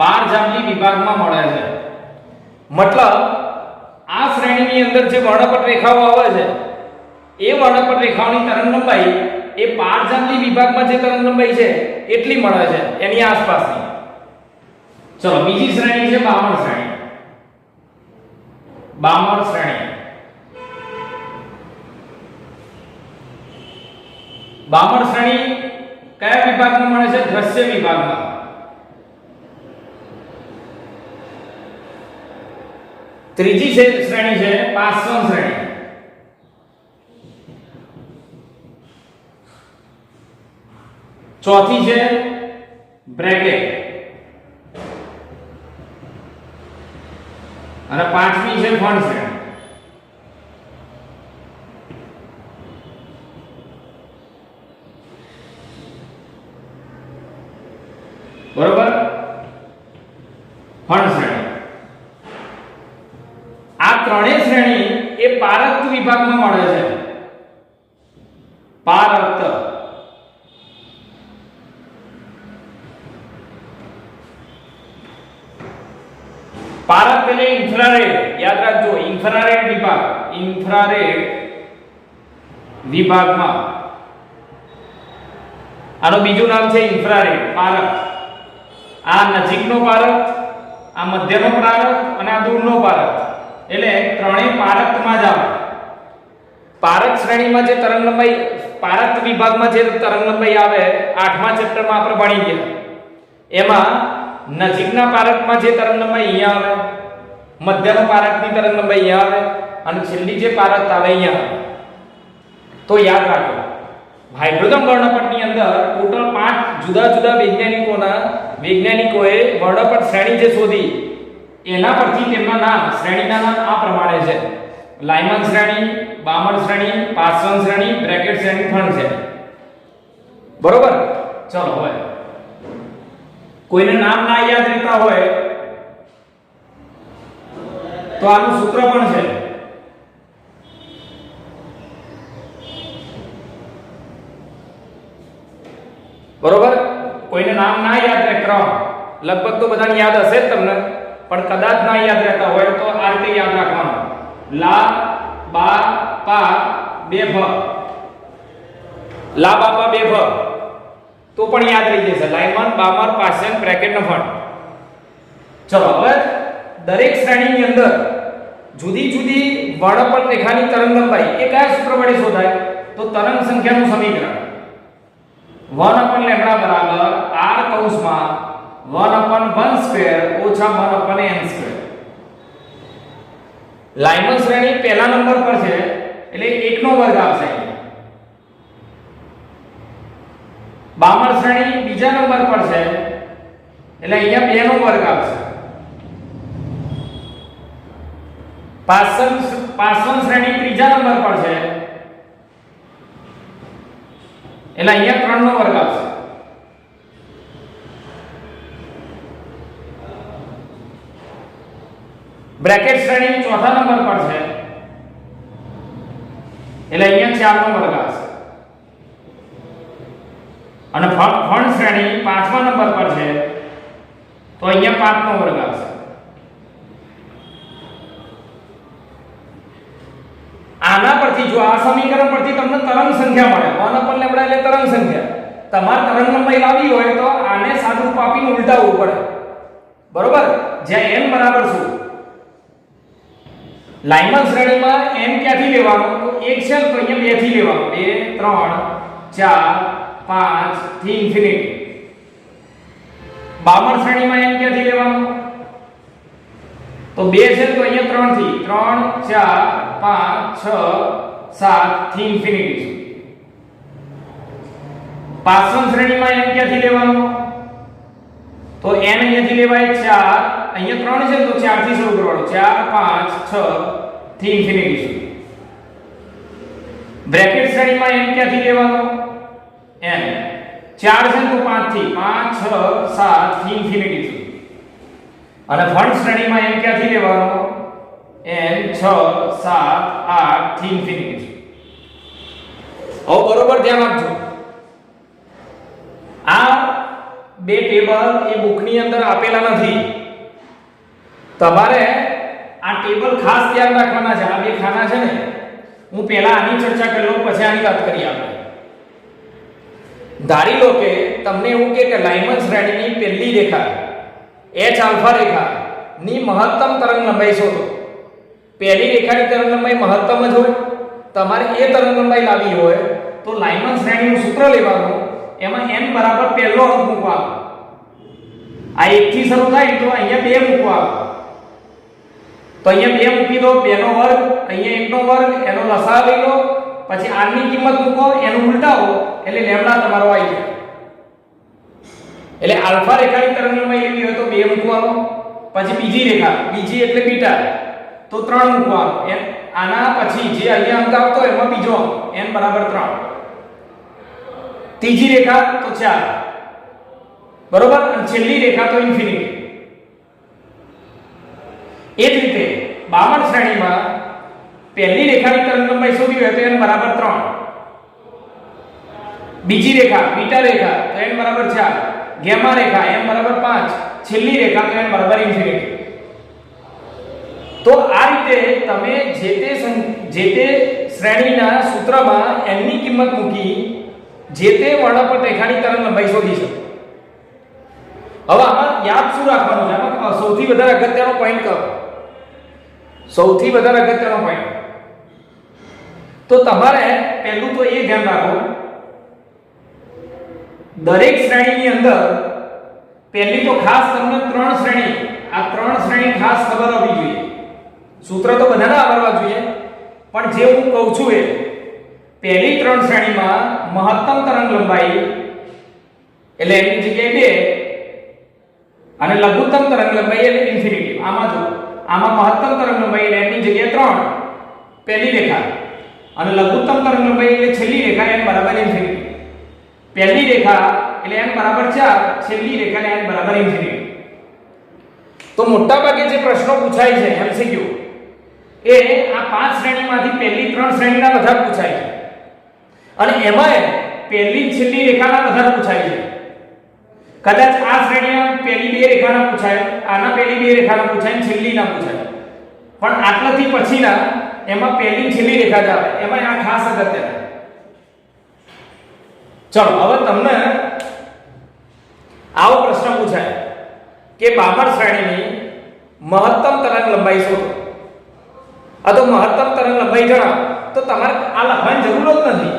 પારજાંબી વિભાગમાં મળે છે મતલબ આ શ્રેણીની અંદર જે વર્ણપટ રેખાઓ આવે છે એ વર્ણપટ રેખાઓની તરંગલંબાઈ એ પારજાંબી વિભાગમાં જે તરંગલંબાઈ છે એટલી મળે છે એની આસપાસની ચલો બીજી શ્રેણી છે બામણ શ્રેણી બામણ શ્રેણી બામણ શ્રેણી કયા વિભાગમાં મળે છે દ્રશ્ય વિભાગમાં ત્રીજી શ્રેણી છે પાસવન શ્રેણી ચોથી છે બ્રેકેટ અને પાંચમી છે ફણ શ્રેણી બરોબર ફણ શ્રેણી આ ત્રણેય શ્રેણી એ પારક્ત વિભાગમાં મળે છે પારક્ત પારક્ત એટલે ઇન્ફ્રારેડ યાદ રાખજો ઇન્ફ્રારેડ વિભાગમાં આનું બીજું નામ છે ઇન્ફ્રારેડ પારક્ત આ નજીકનો પારક્ત આ મધ્યનો પારક્ત અને આ દૂરનો પારક્ત એટલે ત્રણેય પારક્તમાં જ આવે પારક શ્રેણીમાં જે તરંગલંબાઈ પારક્ત વિભાગમાં જે તરંગલંબાઈ આવે 8મા ચેપ્ટરમાં આપણે ભણી ગયા એમાં નજીકના પારકમાં જે તરંગલંબાઈ અહીંયા આવે મધ્યનો પારકની તરંગલંબાઈ અહીંયા આવે અને છેલ્લી જે પારક આવે અહીંયા આવે તો યાદ રાખો હાઇડ્રોજન વર્ણપટની અંદર ટોટલ 5 જુદા જુદા વૈજ્ઞાનિકોએ વર્ણપટ શ્રેણી જે શોધી એના પરથી તેમના નામ શ્રેણીના નામ આ પ્રમાણે છે લાઇમન શ્રેણી બામણ શ્રેણી પાસવન શ્રેણી બ્રેકેટ શ્રેણી ફણ શ્રેણી બરોબર ચલો હવે કોઈને નામ ના યાદ રહેતા હોય તો આનું સૂત્ર પણ છે બરોબર કોઈને નામ ના યાદ રહે ક્રમ લગભગ તો બધાને યાદ હશે જ તમને પણ કદાચ ના યાદ રહેતા હોય તો આ રીતે યાદ રાખવાનું લા બા પા બે ભ લા બા પા બે ભ તો પણ યાદ રહી જશે લાઇમન બામર પાસન બ્રેકેટ નો ફંડ ચલો હવે દરેક શ્રેણીની અંદર જુદી જુદી વર્ણપટ રેખાની તરંગલંબાઈ એ કયા સૂત્ર વડે શોધાય તો તરંગ સંખ્યાનું સમીકરણ 1/λ બરાબર r કૌંસમાં 1/1² ઓછા 1/n². લાઇમન શ્રેણી પહેલા નંબર પર છે એટલે 1 નો વર્ગ આવશે બામણ શ્રેણી બીજા નંબર પર છે એટલે અહીંયા 2 નો વર્ગ આવશે. પાસવન શ્રેણી ત્રીજા નંબર પર છે એટલે અહીંયા 3 નો વર્ગ આવશે. બ્રેકેટ શ્રેણી ચોથા નંબર પર છે એટલે અહીંયા 4 નો વર્ગ આવશે. અને ફળ શ્રેણી 5મા નંબર પર છે તો અહીંયા 5 નો વર્ગ આવશે. આના પરથી જો આ સમીકરણ પરથી તમને તરંગ સંખ્યા મળે 1/λ એટલે તરંગ સંખ્યા. તમારે તરંગ લંબાઈ લાવવી હોય તો આને સાદુરૂપ આપીને ઉલટાવવું પડે. બરોબર? જ્યાં n બરાબર શું? લાઇનમન શ્રેણીમાં n ક્યાંથી લેવાનો? તો 1 છે તો અહીંયા 2 થી લેવાનો. 2 3 4 5 થી ઇન્ફિનિટી. બામણ શ્રેણીમાં n ક્યાંથી લેવાનો? તો 2 છે તો અહીંયા 3 થી 3 4 5 6 7 થી ઇન્ફિનિટી. પાસવન શ્રેણીમાં n ક્યાંથી લેવાનો? તો n અહીંયાથી લેવાય 4, અહીંયા 3 છે તો 4 થી શરૂ કરવાનો. 4 5 6 થી ઇન્ફિનિટી સુધી. બ્રેકેટ શ્રેણીમાં n ક્યાંથી લેવાનો? n 4 છે તો 5 થી 5 6 7 થી ઇન્ફિનિટી સુધી. અને ફંડ શ્રેણીમાં n ક્યાંથી લેવાનો? n 6 7 8 થી ઇન્ફિનિટી સુધી. હવે બરોબર ધ્યાન આપજો. આ બે ટેબલ એ બુકની અંદર આપેલા નથી. તમારે આ ટેબલ ખાસ ધ્યાન રાખવાના છે. આ બે ખાના છે ને, હું પહેલા આની ચર્ચા કરી લઉં પછી આની વાત કરીએ આપણે. ધારી લો કે તમને એવું કે લાઇનમન શ્રેણીની પહેલી રેખા h આલ્ફા રેખા ની મહત્તમ તરંગ લંબાઈ શોધો. પહેલી રેખાની તરંગ લંબાઈ મહત્તમ જ હોય. તમારે એ તરંગ લંબાઈ લાવવી હોય તો લાઇનમન શ્રેણીનું સૂત્ર લેવાનું. એમાં n બરાબર પહેલો અંક મૂકવાનો. આ 1 થી શરૂ થાય તો અહીંયા 2 મૂકવાનો. તો અહીંયા 2 મૂકી દો. 2 નો વર્ગ, અહીંયા 1 નો વર્ગ, એનો લસા લઈ લો. પછી r ની કિંમત મૂકો, એનું ઉલટાવો એટલે લેમ્ડા તમારો આવી જાય. એટલે આલ્ફા રેખાની તરંગ લંબાઈ લેવી હોય તો 2 મૂકવાનો. પછી બીજી રેખા, બીજી એટલે બીટા, તો 3 મૂકવાનો. આના પછી જે અહીંયા અંક આવતો એમાં બીજો અંક n બરાબર 3. ત્રીજી રેખા તો 4. બરોબર? અને છેલ્લી રેખા તો ઇન્ફિનિટી. એ જ રીતે બામણ શ્રેણીમાં પહેલી રેખાની તરંગ લંબાઈ શોધવી હોય તો n બરાબર 3. બીજી રેખા બીટા રેખા તો n બરાબર 4. ગેમા રેખા n બરાબર 5. છેલ્લી રેખા તો n બરાબર ઇન્ફિનિટી. તો આ રીતે તમે જે તે શ્રેણીના સૂત્રમાં n ની કિંમત મૂકી જે તે વર્ણપટ રેખાની તરંગ લંબાઈ શોધી શકો. હવે આમાં યાદ શું રાખવાનું છે? આમાં સૌથી વધારે અગત્યનો પોઈન્ટ કહો. સૌથી વધારે અગત્યનો પોઈન્ટ તો તમારે પહેલું તો એ ધ્યાન રાખો, દરેક શ્રેણીની અંદર પહેલી તો ખાસ તમને 3 શ્રેણી, આ 3 શ્રેણી ખાસ ખબર હોવી જોઈએ. સૂત્ર તો બધાને આવડવા જોઈએ, પણ જે હું કહું છું એ પહેલી 3 શ્રેણીમાં મહત્તમ તરંગ લંબાઈ એટલે એની જગ્યાએ 2 અને લઘુત્તમ તરંગ લંબાઈ એટલે ઇન્ફિનિટી. આમાં જો આમાં મહત્તમ તરંગ લંબાઈ એટલે એની જગ્યાએ 3 પહેલી રેખા અને લઘુત્તમ તરંગ લંબાઈ એટલે છેલ્લી રેખા n બરાબર ઇન્ફિનિટી. પહેલી રેખા એટલે n બરાબર 4, છેલ્લી રેખા n બરાબર ઇન્ફિનિટી. તો મોટા ભાગે જે પ્રશ્નો પૂછાય છે MCQ એ આ 5 શ્રેણીમાંથી પહેલી 3 શ્રેણીના બધા પૂછાય છે. અને એમાં પહેલી છેલ્લી રેખાના બધા પૂછાય છે. કદાચ આ શ્રેણીમાં પહેલી 2 રેખાના પૂછાય, આના પહેલી 2 રેખાના પૂછાય, છેલ્લી ના પૂછાય. પણ આટલાથી પછીના એમાં પહેલી છેલ્લી રેખા જ આવે. એમાં આ ખાસ અગત્યના. ચલો હવે તમને આવો પ્રશ્ન પૂછાય કે બામણ શ્રેણીની મહત્તમ તરંગ લંબાઈ શોધો. આ તો મહત્તમ તરંગ લંબાઈ જણાવો. તો તમારે આ લખવાની જરૂર જ નથી.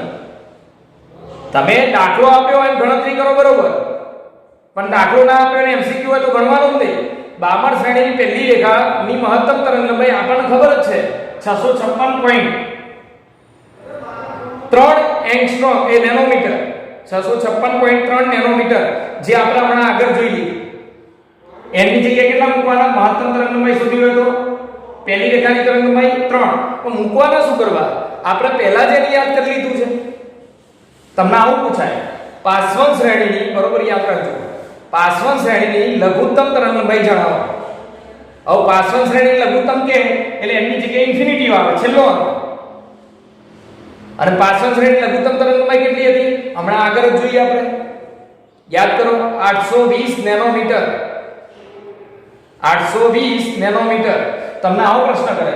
તમે દાખલો આપ્યો હોય ગણતરી કરો બરોબર, પણ દાખલો ના આપ્યો ને MCQ હોય તો ગણવાનું જ નહીં. બામણ શ્રેણીની પહેલી રેખાની મહત્તમ તરંગ લંબાઈ આપણને ખબર જ છે 656.3 એંગસ્ટ્રોમ એ નેનોમીટર. 656.3 નેનોમીટર જે આપણે હમણાં આગળ જોઈ લીધું. એની જગ્યાએ કેટલા મૂકવાના? મહત્તમ તરંગલંબાઈ શોધી હોય તો પહેલી રેખાની તરંગલંબાઈ 3. પણ મૂકવાના શું કરવા? આપણે પહેલા જ એને યાદ કરી લીધું છે. તમને આવું પૂછાય પાસવન શ્રેણીની, બરોબર યાદ રાખજો, પાસવન શ્રેણીની લઘુત્તમ તરંગલંબાઈ જણાવો. હવે પાસવન શ્રેણી લઘુત્તમ કે એટલે એની જગ્યાએ ઇન્ફિનિટી આવે છેલ્લો અંક. અને પાસવન શ્રેણી લઘુત્તમ તરંગલંબાઈ કેટલી હતી? હમણાં આગળ જ જોઈએ આપણે. યાદ કરો 820 નેનોમીટર. 820 નેનોમીટર. તમને આવો પ્રશ્ન કરે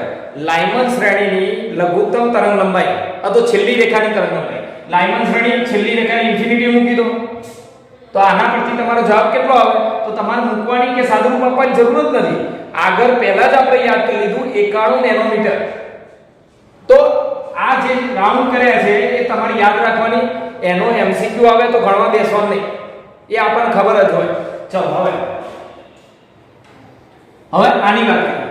લાઇમન શ્રેણીની લઘુત્તમ તરંગલંબાઈ આ તો છેલ્લી રેખાની તરંગલંબાઈ. લાઇમન શ્રેણી છેલ્લી રેખાની ઇન્ફિનિટી મૂકી દો તો આના પરથી તમારો જવાબ કેટલો આવે? તો તમારે મૂકવાની કે સાદુરૂપ આપવાની જરૂર જ નથી. આગળ પહેલા જ આપણે યાદ કરી લીધું 91 નેનોમીટર. તો આ જે રાઉન્ડ કર્યા છે એ તમારે યાદ રાખવાની. એનો MCQ આવે તો ગણવા બેસવાનું નહીં, એ આપણને ખબર જ હોય. ચલો હવે આની વાત કરીએ.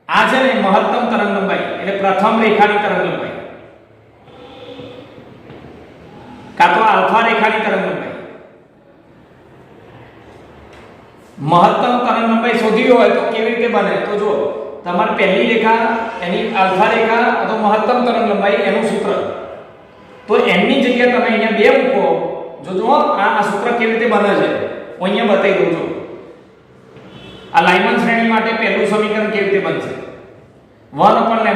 આ છે ને મહત્તમ તરંગલંબાઈ એટલે પ્રથમ રેખાની તરંગલંબાઈ કાં તો આલ્ફા રેખાની તરંગલંબાઈ. મહત્તમ તરંગલંબાઈ શોધવી હોય તો કેવી રીતે બને? તો જો તમારે પહેલી રેખા એની આલ્ફા રેખા અથવા મહત્તમ તરંગલંબાઈ એનું સૂત્ર, તો એની જગ્યાએ તમે અહીંયા 2 મૂકો. જો આ સૂત્ર કેવી રીતે બને છે હું અહીંયા બતાવી દઉં છું. આ લાઇમન શ્રેણી માટે પહેલું સમીકરણ કેવી રીતે બનશે? 1/λ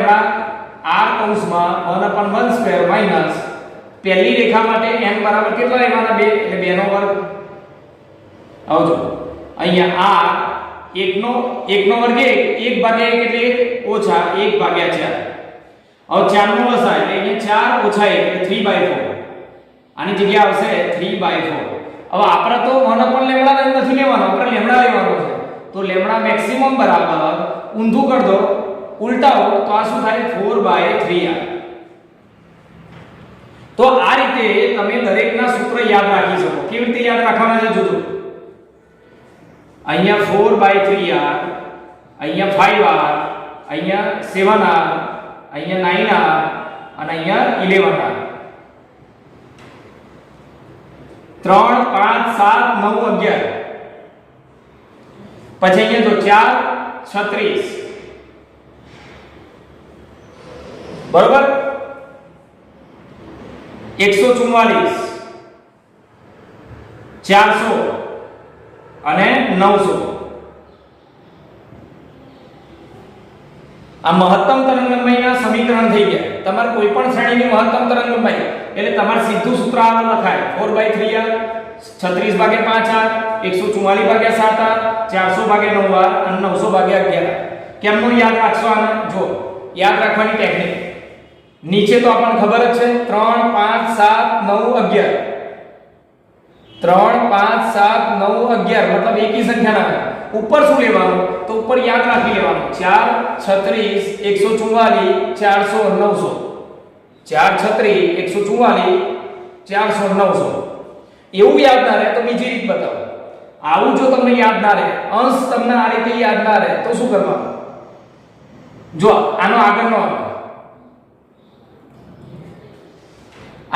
r કૌંસમાં 1/1² માઈનસ પહેલી રેખા માટે n બરાબર કેટલા લેવાના? 2 એટલે 2 નો વર્ગ. આવજો અહીંયા r 1 નો વર્ગ 1 ભાગ્યા 1 એટલે ઓછા 1 ભાગ્યા 4. હવે 4 નો લસાઅ એટલે અહીંયા 4 ઓછા 1 એટલે 3/4. આની જગ્યા આવશે 3/4. હવે આપણે તો 1/λ નથી લેવાનો, આપણે લેમડા લેવાનો છે. તો લેમડા મેક્સિમમ બરાબર ઊંધું કરી દો, ઉલટાવો તો આ શું થાય? 4/3r. તો આ રીતે તમે દરેકના સૂત્ર યાદ રાખી શકો. કેવી રીતે યાદ રાખવાના છે જોજો. અહીંયા 4/3r, અહીંયા 5r, અહીંયા 7r, અહીંયા 9r અને અહીંયા 11r. 3 5 7 9 11. પછી અહીંયા જો 4 36 બરોબર. 144 400 અને 900. આ મહત્તમ તરંગલંબાઈના સમીકરણ થઈ ગયા. તમારે કોઈ પણ શ્રેણીની મહત્તમ તરંગલંબાઈ એટલે તમારે સીધું સૂત્ર આ લખાય 4/3r, 36/5r, 144/7r, 400/9r અને 900/11r. કેમનું યાદ રાખશો આને? જો યાદ રાખવાની ટેકનિક નીચે તો આપણને ખબર જ છે 3 5 7 9 11. 3 5 7 9 11 મતલબ એકી સંખ્યા ના. ઉપર શું લેવાનું? તો ઉપર યાદ રાખી લેવાનું 4 36 144 400 900. 4 36 144 400 900. એવું યાદ ના રહે તો બીજી રીત બતાવો. આવું જો તમને યાદ ના રહે, અંશ તમને આ રીતે યાદ ના રહે તો શું કરવાનું? જો આનો આગળનો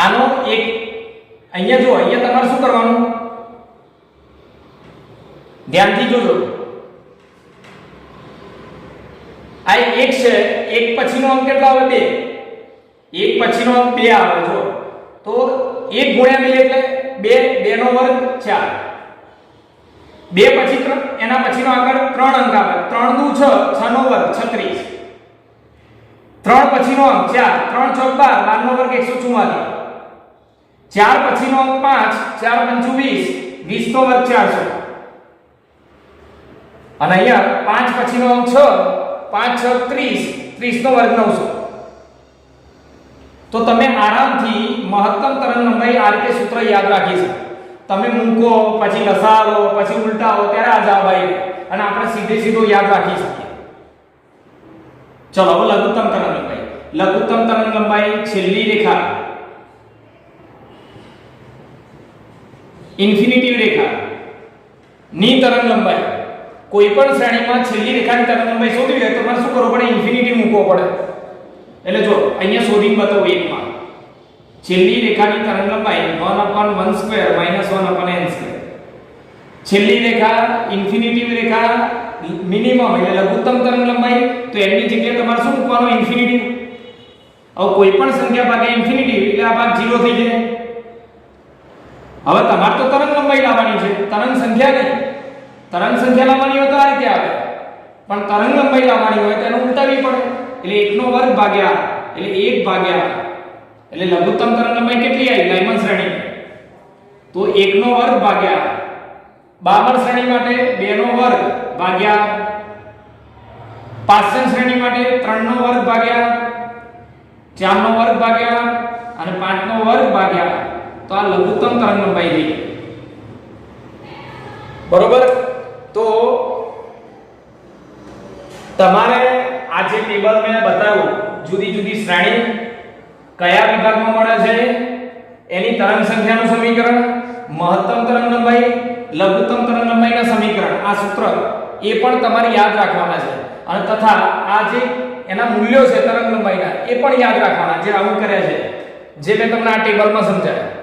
આનો એક અહીંયા જો અહીંયા તમારે શું કરવાનું? ધ્યાનથી જોજો. આ એક છે, એક પછીનો અંક કેટલો આવે? 2. એક પછીનો અંક 2 આવે. જો તો 1 ગુણ્યા 2 એટલે 2, 2 નો વર્ગ 4. 2 પછી 3 એના પછીનો આગળ 3 અંક આવે. 3 દુ 6, 6 નો વર્ગ 36. 3 પછીનો અંક 4, 3 ચોક 12, 12 નો વર્ગ 144. 4 પછીનો અંક 5, 4 પંચુ 20, 20 નો વર્ગ 400. અને અહીંયા 5 પછીનો અંક 6, 5 6 30, 30 નો વર્ગ 900. તો તમે આરામથી મહત્તમ તરંગલંબાઈ આ રીતે સૂત્ર યાદ રાખી શકો. તમે મૂકો પછી લસાઅ પછી ઉલટાવો ત્યારે આ જવાબ આવી અને આપણે સીધો યાદ રાખી શકીએ. ચલો હવે લઘુત્તમ તરંગલંબાઈ. લઘુત્તમ તરંગલંબાઈ છેલ્લી રેખા ઇન્ફિનિટી રેખા ની તરંગલંબાઈ. કોઈ પણ શ્રેણીમાં છેલ્લી રેખાની તરંગલંબાઈ શોધવી હોય તો તમારે શું કરવું પડે? ઇન્ફિનિટી મૂકવો પડે. એટલે જો અહીંયા શોધીને બતાવો. 1 માં છેલ્લી રેખાની તરંગ લંબાઈ 1/1² - 1/n². છેલ્લી રેખા ઇન્ફિનિટી રેખા મિનિમમ એટલે લઘુત્તમ તરંગ લંબાઈ, તો એની જગ્યાએ તમારે શું મૂકવાનું? ઇન્ફિનિટી. હવે કોઈ પણ સંખ્યા ભાગે ઇન્ફિનિટી એટલે આ ભાગ 0 થઈ જાય. હવે તમારે તો તરંગ લંબાઈ લાવવાની છે, તરંગ સંખ્યા નહીં. તરંગ સંખ્યા લાવવાની હોય તો આ રીતે આવે, પણ તરંગ લંબાઈ લાવવાની હોય તો એને ઉલટાવી પડે. એટલે 1/2 ભાગ્યા એટલે 1 ભાગ્યા એટલે લઘુત્તમ તરંગ લંબાઈ કેટલી આવી લાઇમન શ્રેણી? તો 1/2 ભાગ્યા બામણ શ્રેણી માટે 2/2 ભાગ્યા પાસન શ્રેણી માટે 3/2 ભાગ્યા 4/2 ભાગ્યા અને 5/2 ભાગ્યા. તો આ લઘુત્તમ તરંગ લંબાઈ થઈ. બરોબર. તો તમારે આ જે ટેબલ મેં બતાવ્યું, જુદી જુદી શ્રેણી કયા વિભાગમાં મળે છે, એની તરંગ સંખ્યાનું સમીકરણ, મહત્તમ તરંગ લંબાઈ, લઘુત્તમ તરંગ લંબાઈના સમીકરણ, આ સૂત્ર એ પણ તમારે યાદ રાખવાના છે. અને તથા આ જે એના મૂલ્યો છે તરંગ લંબાઈના એ પણ યાદ રાખવાના, જે રાઉન્ડ કર્યા છે, જે મેં તમને આ ટેબલમાં સમજાવ્યા.